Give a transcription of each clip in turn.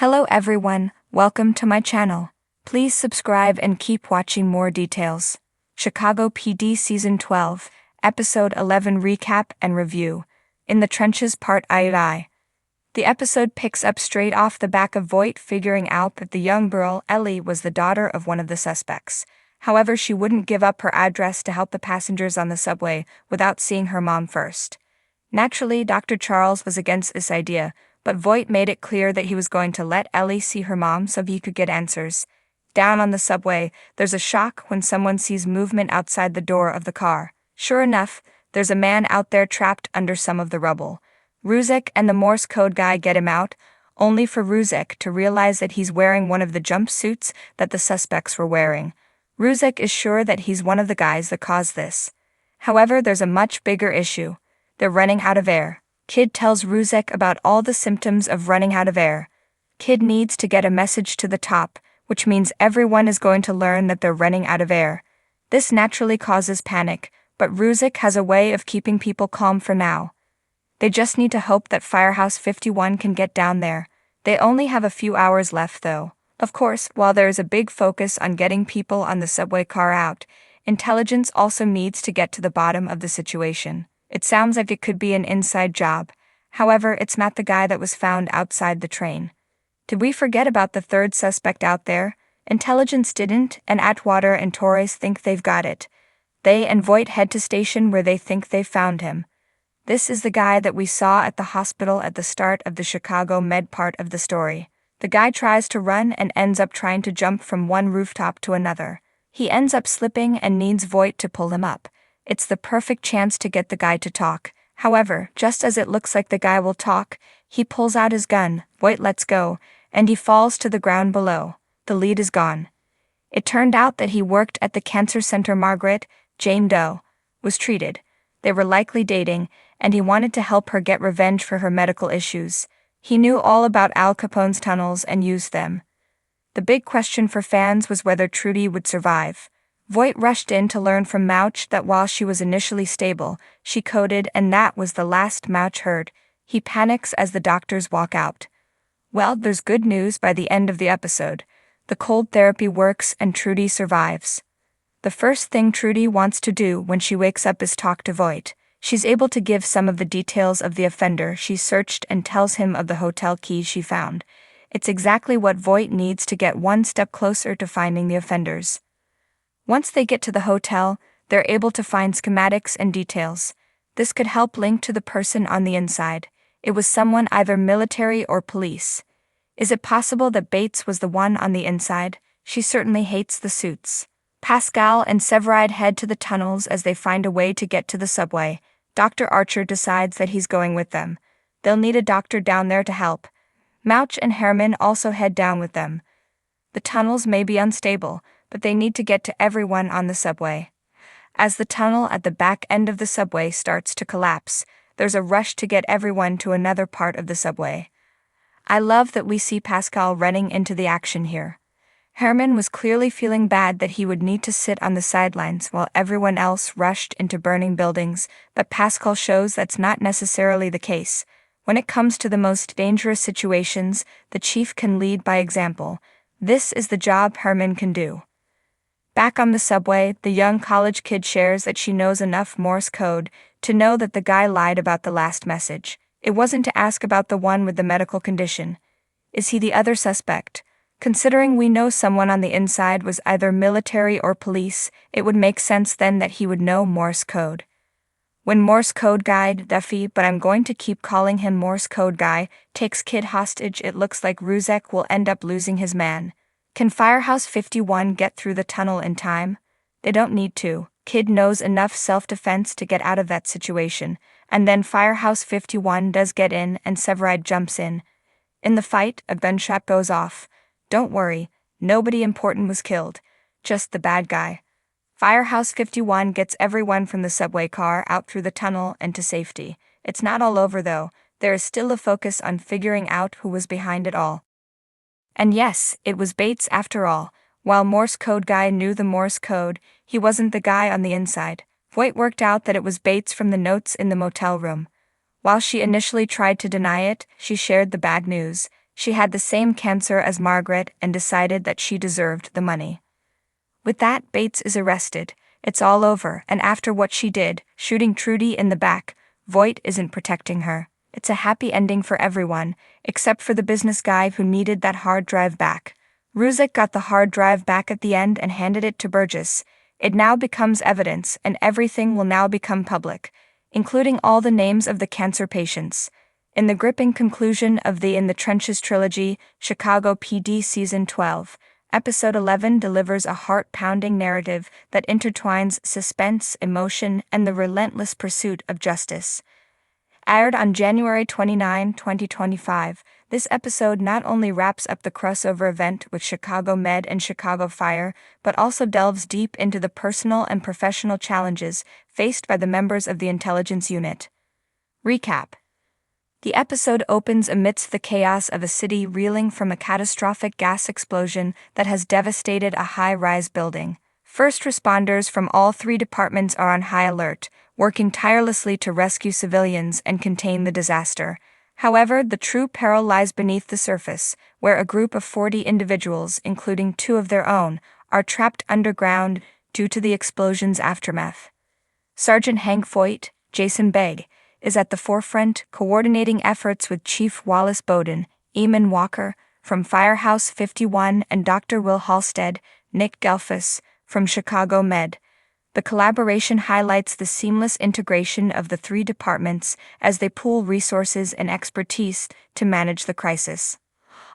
Hello everyone, welcome to my channel. Please subscribe and keep watching more details. Chicago PD Season 12, Episode 11 Recap and Review. In the Trenches Part I. The episode picks up straight off the back of Voight figuring out that the young girl, Ellie, was the daughter of one of the suspects. However, she wouldn't give up her address to help the passengers on the subway without seeing her mom first. Naturally, Dr. Charles was against this idea, but Voight made it clear that he was going to let Ellie see her mom so he could get answers. Down on the subway, there's a shock when someone sees movement outside the door of the car. Sure enough, there's a man out there trapped under some of the rubble. Ruzek and the Morse code guy get him out, only for Ruzek to realize that he's wearing one of the jumpsuits that the suspects were wearing. Ruzek is sure that he's one of the guys that caused this. However, there's a much bigger issue. They're running out of air. Kid tells Ruzek about all the symptoms of running out of air. Kid needs to get a message to the top, which means everyone is going to learn that they're running out of air. This naturally causes panic, but Ruzek has a way of keeping people calm for now. They just need to hope that Firehouse 51 can get down there. They only have a few hours left though. Of course, while there is a big focus on getting people on the subway car out, intelligence also needs to get to the bottom of the situation. It sounds like it could be an inside job. However, it's not the guy that was found outside the train. Did we forget about the third suspect out there? Intelligence didn't, and Atwater and Torres think they've got it. They and Voight head to station where they think they've found him. This is the guy that we saw at the hospital at the start of the Chicago Med part of the story. The guy tries to run and ends up trying to jump from one rooftop to another. He ends up slipping and needs Voight to pull him up. It's the perfect chance to get the guy to talk. However, just as it looks like the guy will talk, he pulls out his gun, Voight lets go, and he falls to the ground below. The lead is gone. It turned out that he worked at the cancer center Margaret, Jane Doe, was treated. They were likely dating, and he wanted to help her get revenge for her medical issues. He knew all about Al Capone's tunnels and used them. The big question for fans was whether Trudy would survive. Voight rushed in to learn from Mouch that while she was initially stable, she coded, and that was the last Mouch heard. He panics as the doctors walk out. Well, there's good news by the end of the episode. The cold therapy works and Trudy survives. The first thing Trudy wants to do when she wakes up is talk to Voight. She's able to give some of the details of the offender she searched and tells him of the hotel keys she found. It's exactly what Voight needs to get one step closer to finding the offenders. Once they get to the hotel, they're able to find schematics and details. This could help link to the person on the inside. It was someone either military or police. Is it possible that Bates was the one on the inside? She certainly hates the suits. Pascal and Severide head to the tunnels as they find a way to get to the subway. Dr. Archer decides that he's going with them. They'll need a doctor down there to help. Mouch and Herman also head down with them. The tunnels may be unstable, but they need to get to everyone on the subway. As the tunnel at the back end of the subway starts to collapse, there's a rush to get everyone to another part of the subway. I love that we see Pascal running into the action here. Herman was clearly feeling bad that he would need to sit on the sidelines while everyone else rushed into burning buildings, but Pascal shows that's not necessarily the case. When it comes to the most dangerous situations, the chief can lead by example. This is the job Herman can do. Back on the subway, the young college kid shares that she knows enough Morse code to know that the guy lied about the last message. It wasn't to ask about the one with the medical condition. Is he the other suspect? Considering we know someone on the inside was either military or police, it would make sense then that he would know Morse code. When Morse code guy, Duffy, but I'm going to keep calling him Morse code guy, takes Kid hostage, it looks like Ruzek will end up losing his man. Can Firehouse 51 get through the tunnel in time? They don't need to. Kid knows enough self-defense to get out of that situation, and then Firehouse 51 does get in and Severide jumps in. In the fight, a gunshot goes off. Don't worry, nobody important was killed, just the bad guy. Firehouse 51 gets everyone from the subway car out through the tunnel and to safety. It's not all over though. There is still a focus on figuring out who was behind it all. And yes, it was Bates after all. While Morse code guy knew the Morse code, he wasn't the guy on the inside. Voight worked out that it was Bates from the notes in the motel room. While she initially tried to deny it, she shared the bad news. She had the same cancer as Margaret and decided that she deserved the money. With that, Bates is arrested. It's all over, and after what she did, shooting Trudy in the back, Voight isn't protecting her. It's a happy ending for everyone, except for the business guy who needed that hard drive back. Ruzek got the hard drive back at the end and handed it to Burgess. It now becomes evidence, and everything will now become public, including all the names of the cancer patients. In the gripping conclusion of the In the Trenches trilogy, Chicago PD Season 12, Episode 11 delivers a heart-pounding narrative that intertwines suspense, emotion, and the relentless pursuit of justice. Aired on January 29, 2025, this episode not only wraps up the crossover event with Chicago Med and Chicago Fire, but also delves deep into the personal and professional challenges faced by the members of the intelligence unit. Recap. The episode opens amidst the chaos of a city reeling from a catastrophic gas explosion that has devastated a high-rise building. First responders from all three departments are on high alert, working tirelessly to rescue civilians and contain the disaster. However, the true peril lies beneath the surface, where a group of 40 individuals, including 2 of their own, are trapped underground due to the explosion's aftermath. Sergeant Hank Voight, Jason Begg, is at the forefront, coordinating efforts with Chief Wallace Bowden, Eamon Walker, from Firehouse 51, and Dr. Will Halstead, Nick Gelfus, from Chicago Med. The collaboration highlights the seamless integration of the 3 departments as they pool resources and expertise to manage the crisis.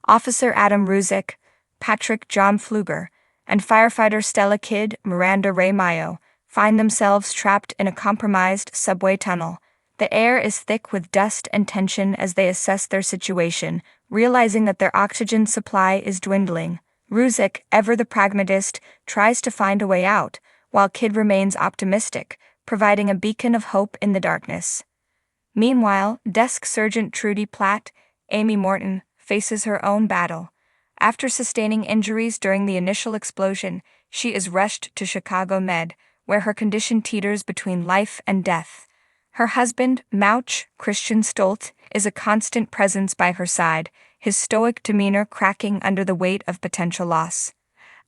Officer Adam Ruzek, Patrick John Pfluger, and firefighter Stella Kidd, Miranda Ray Mayo, find themselves trapped in a compromised subway tunnel. The air is thick with dust and tension as they assess their situation, realizing that their oxygen supply is dwindling. Ruzek, ever the pragmatist, tries to find a way out, while Kidd remains optimistic, providing a beacon of hope in the darkness. Meanwhile, Desk Sergeant Trudy Platt, Amy Morton, faces her own battle. After sustaining injuries during the initial explosion, she is rushed to Chicago Med, where her condition teeters between life and death. Her husband, Mouch, Christian Stolt, is a constant presence by her side, his stoic demeanor cracking under the weight of potential loss.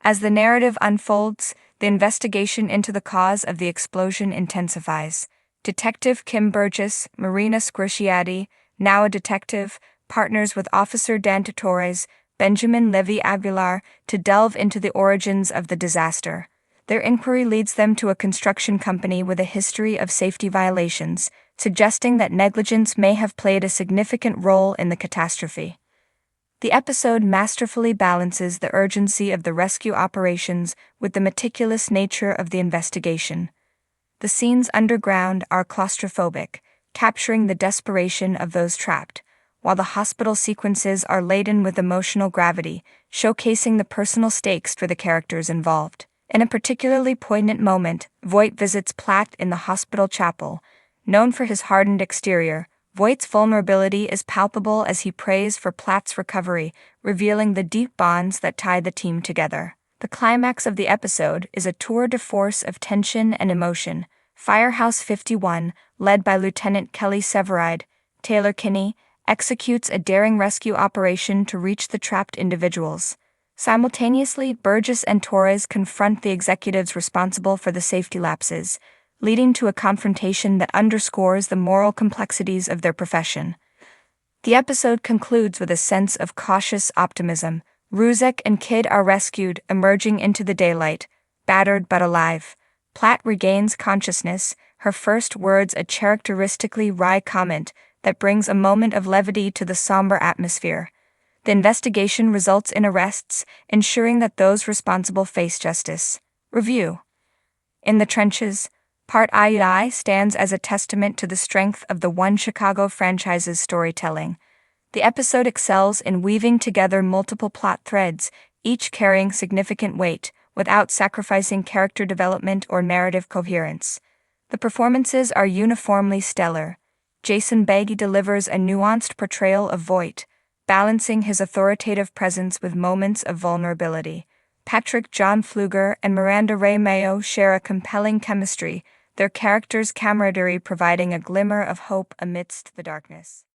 As the narrative unfolds, the investigation into the cause of the explosion intensifies. Detective Kim Burgess, Marina Squirciati, now a detective, partners with Officer Dan Torres, Benjamin Levy Aguilar, to delve into the origins of the disaster. Their inquiry leads them to a construction company with a history of safety violations, suggesting that negligence may have played a significant role in the catastrophe. The episode masterfully balances the urgency of the rescue operations with the meticulous nature of the investigation. The scenes underground are claustrophobic, capturing the desperation of those trapped, while the hospital sequences are laden with emotional gravity, showcasing the personal stakes for the characters involved. In a particularly poignant moment, Voight visits Platt in the hospital chapel. Known for his hardened exterior, Voight's vulnerability is palpable as he prays for Platt's recovery, revealing the deep bonds that tie the team together. The climax of the episode is a tour de force of tension and emotion. Firehouse 51, led by Lieutenant Kelly Severide, Taylor Kinney, executes a daring rescue operation to reach the trapped individuals. Simultaneously, Burgess and Torres confront the executives responsible for the safety lapses, leading to a confrontation that underscores the moral complexities of their profession. The episode concludes with a sense of cautious optimism. Ruzek and Kidd are rescued, emerging into the daylight, battered but alive. Platt regains consciousness, her first words a characteristically wry comment that brings a moment of levity to the somber atmosphere. The investigation results in arrests, ensuring that those responsible face justice. Review. In the Trenches, Part I stands as a testament to the strength of the One Chicago franchise's storytelling. The episode excels in weaving together multiple plot threads, each carrying significant weight, without sacrificing character development or narrative coherence. The performances are uniformly stellar. Jason Begg delivers a nuanced portrayal of Voight, balancing his authoritative presence with moments of vulnerability. Patrick John Pfluger and Miranda Ray Mayo share a compelling chemistry, their characters' camaraderie providing a glimmer of hope amidst the darkness.